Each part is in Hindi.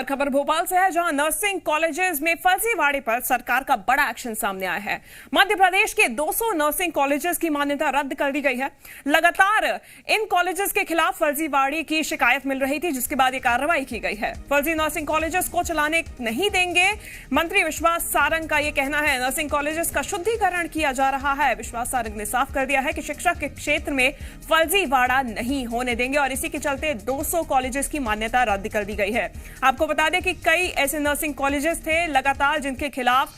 और खबर भोपाल से है, जहां नर्सिंग कॉलेजेस में फर्जीवाड़े पर सरकार का बड़ा एक्शन सामने आया है। मध्य प्रदेश के 200 नर्सिंग कॉलेजेस की मान्यता रद्द कर दी गई है। लगातार इन कॉलेजेस के खिलाफ फर्जीवाड़े की शिकायत मिल रही थी, जिसके बाद ये कार्रवाई की गई है। फर्जी नर्सिंग कॉलेजेस को चलाने नहीं देंगे, मंत्री विश्वास सारंग का यह कहना है। नर्सिंग कॉलेजेस का शुद्धिकरण किया जा रहा है। विश्वास सारंग ने साफ कर दिया है कि शिक्षा के क्षेत्र में फर्जीवाड़ा नहीं होने देंगे और इसी के चलते 200 कॉलेजेस की मान्यता रद्द कर दी गई है। आपको बता दें कि कई ऐसे नर्सिंग कॉलेजेस थे लगातार जिनके खिलाफ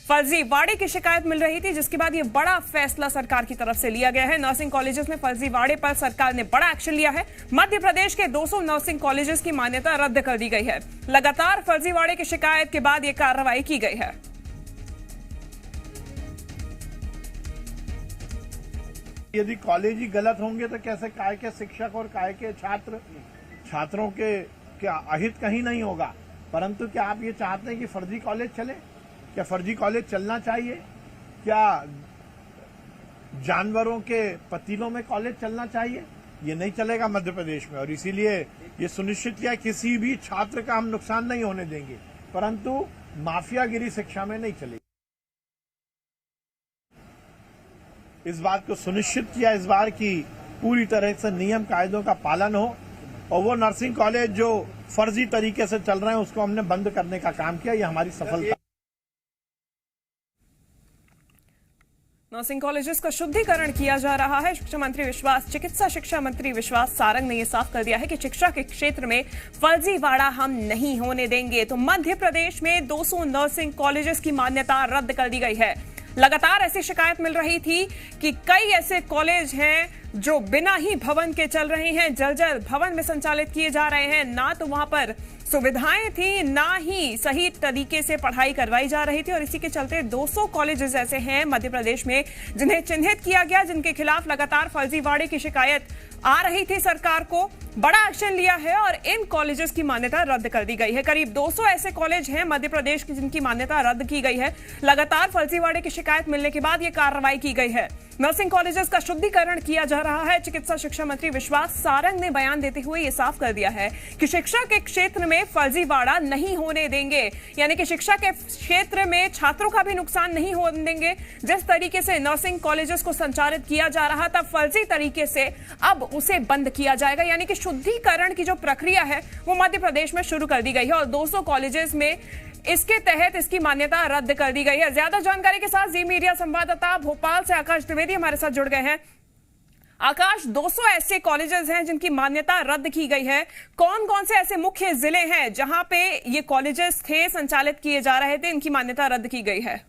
फर्जीवाड़े की शिकायत मिल रही थी, जिसके बाद ये बड़ा फैसला सरकार की तरफ से लिया गया है। नर्सिंग कॉलेजेस में फर्जीवाड़े पर सरकार ने बड़ा एक्शन लिया है। मध्य प्रदेश के 200 नर्सिंग कॉलेजेस की मान्यता रद्द कर दी गई है। लगातार फर्जीवाड़े की शिकायत के बाद ये कार्रवाई की गई है। यदि कॉलेज ही गलत होंगे तो कैसे काय के शिक्षक और काय के छात्रों के क्या अहित कहीं नहीं होगा। परंतु क्या आप ये चाहते हैं कि फर्जी कॉलेज चले? क्या फर्जी कॉलेज चलना चाहिए? क्या जानवरों के पतीलों में कॉलेज चलना चाहिए? ये नहीं चलेगा मध्य प्रदेश में। और इसीलिए ये सुनिश्चित किया किसी भी छात्र का हम नुकसान नहीं होने देंगे, परंतु माफियागिरी शिक्षा में नहीं चलेगी। इस बात को सुनिश्चित किया इस बार की पूरी तरह से नियम कायदों का पालन हो और वो नर्सिंग कॉलेज जो फर्जी तरीके से चल रहे हैं उसको हमने बंद करने का काम किया। ये हमारी सफलता। नर्सिंग कॉलेजेस का शुद्धिकरण किया जा रहा है। चिकित्सा शिक्षा मंत्री विश्वास सारंग ने यह साफ कर दिया है कि शिक्षा के क्षेत्र में फर्जीवाड़ा हम नहीं होने देंगे। तो मध्य प्रदेश में 200 नर्सिंग कॉलेजेस की मान्यता रद्द कर दी गई है। लगातार ऐसी शिकायत मिल रही थी कि कई ऐसे कॉलेज हैं जो बिना ही भवन के चल रहे हैं, जर्जर भवन में संचालित किए जा रहे हैं। ना तो वहां पर सुविधाएं थी, ना ही सही तरीके से पढ़ाई करवाई जा रही थी और इसी के चलते 200 कॉलेजेस ऐसे हैं मध्य प्रदेश में जिन्हें चिन्हित किया गया, जिनके खिलाफ लगातार फर्जीवाड़े की शिकायत आ रही थी। सरकार को बड़ा एक्शन लिया है और इन कॉलेजेस की मान्यता रद्द कर दी गई है। करीब 200 ऐसे कॉलेज हैं मध्य प्रदेश की जिनकी मान्यता रद्द की गई है। लगातार फर्जीवाड़े की शिकायत मिलने के बाद यह कार्रवाई की गई है। नर्सिंग कॉलेजेस का शुद्धिकरण किया जा रहा है। चिकित्सा शिक्षा मंत्री विश्वास सारंग ने बयान देते हुए यह साफ कर दिया है कि शिक्षा के क्षेत्र में फर्जीवाड़ा नहीं होने देंगे, यानी कि शिक्षा के क्षेत्र में छात्रों का भी नुकसान नहीं होने देंगे। जिस तरीके से नर्सिंग कॉलेजेस को संचालित किया जा रहा था फर्जी तरीके से, अब उसे बंद किया जाएगा, यानी कि शुद्धिकरण की जो प्रक्रिया है वो मध्य प्रदेश में शुरू कर दी गई है और 200 कॉलेजेस में इसके तहत इसकी मान्यता रद्द कर दी गई है। ज्यादा जानकारी के साथ जी मीडिया संवाददाता भोपाल से आकाश द्विवेदी हमारे साथ जुड़ गए हैं। आकाश, 200 ऐसे कॉलेजेस हैं जिनकी मान्यता रद्द की गई है। कौन कौन से ऐसे मुख्य जिले हैं जहां पे ये कॉलेजेस थे, संचालित किए जा रहे थे, इनकी मान्यता रद्द की गई है?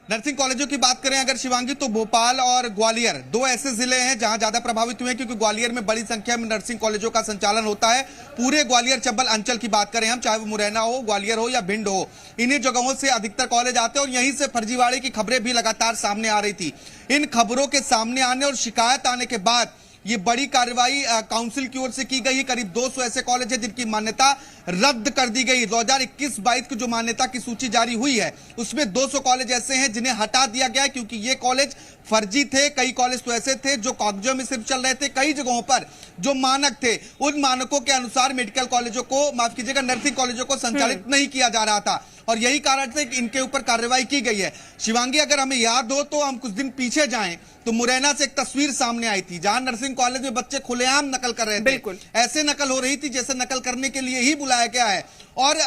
नर्सिंग कॉलेजों की बात करें अगर शिवांगी, तो भोपाल और ग्वालियर दो ऐसे जिले हैं जहां ज्यादा प्रभावित हुए हैं, क्योंकि ग्वालियर में बड़ी संख्या में नर्सिंग कॉलेजों का संचालन होता है। पूरे ग्वालियर चंबल अंचल की बात करें हम, चाहे वो मुरैना हो, ग्वालियर हो या भिंड हो, इन्हीं जगहों से अधिकतर कॉलेज आते हैं और यहीं से फर्जीवाड़े की खबरें भी लगातार सामने आ रही थी। इन खबरों के सामने आने और शिकायत आने के बाद ये बड़ी कार्रवाई काउंसिल की ओर से की गई। करीब 200 ऐसे कॉलेज हैं जिनकी मान्यता रद्द कर दी गई। 2021-22 की जो मान्यता की सूची जारी हुई है उसमें 200 कॉलेज ऐसे हैं जिन्हें हटा दिया गया है, क्योंकि ये कॉलेज फर्जी थे। कई कॉलेज तो ऐसे थे जो कागजों में सिर्फ चल रहे थे। कई जगहों पर जो मानक थे उन मानकों के अनुसार मेडिकल कॉलेजों को, माफ कीजिएगा, नर्सिंग कॉलेजों को संचालित नहीं किया जा रहा था और यही कारण से इनके ऊपर कार्रवाई की गई है। शिवांगी, अगर हमें याद हो तो हम कुछ दिन पीछे जाएं तो मुरैना से एक तस्वीर सामने आई थी जहां नर्सिंग कॉलेज में बच्चे खुलेआम नकल कर रहे थे। बिल्कुल ऐसे नकल हो रही थी जैसे नकल करने के लिए ही बुलाया गया है और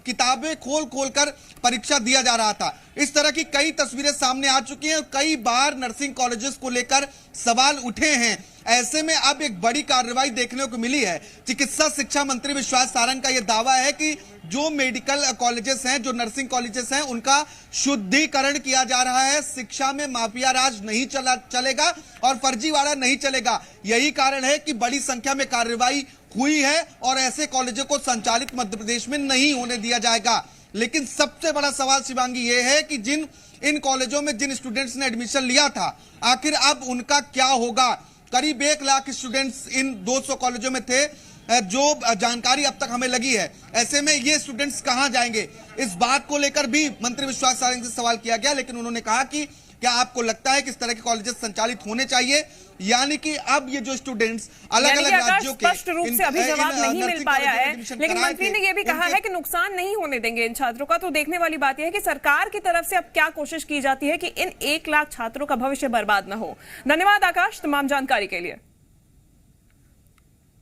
किताबें खोल खोल कर परीक्षा दिया जा रहा था। इस तरह की कई तस्वीरें सामने आ चुकी हैं। कई बार नर्सिंग कॉलेजेस को लेकर सवाल उठे हैं। ऐसे में अब एक बड़ी कार्रवाई देखने को मिली है। चिकित्सा शिक्षा मंत्री विश्वास सारंग का यह दावा है कि जो मेडिकल कॉलेजेस हैं, जो नर्सिंग कॉलेजेस हैं, उनका शुद्धिकरण किया जा रहा है। शिक्षा में माफिया राज नहीं चलेगा और फर्जीवाड़ा नहीं चलेगा। यही कारण है कि बड़ी संख्या में कार्रवाई हुई है और ऐसे कॉलेजों को संचालित मध्य प्रदेश में नहीं होने दिया जाएगा। लेकिन सबसे बड़ा सवाल शिवांगी ये है कि इन कॉलेजों में जिन स्टूडेंट्स ने एडमिशन लिया था, आखिर अब उनका क्या होगा? करीब 1 लाख स्टूडेंट्स इन 200 कॉलेजों में थे, जो जानकारी अब तक हमें लगी है। ऐसे में ये स्टूडेंट्स कहां जाएंगे? इस बात को लेकर भी मंत्री विश्वास सारंग से सवाल किया गया, लेकिन उन्होंने कहा कि क्या आपको लगता है कि इस तरह के कॉलेजेस संचालित होने चाहिए? यानी कि अब ये जो स्टूडेंट्स अलग अलग राज्यों के स्पष्ट रूप से अभी जवाब नहीं मिल पाया है, लेकिन मंत्री ने यह भी कहा है कि नुकसान नहीं होने देंगे इन छात्रों का। तो देखने वाली बात यह है कि सरकार की तरफ से अब क्या कोशिश की जाती है कि इन 1 लाख छात्रों का भविष्य बर्बाद न हो। धन्यवाद आकाश तमाम जानकारी के लिए।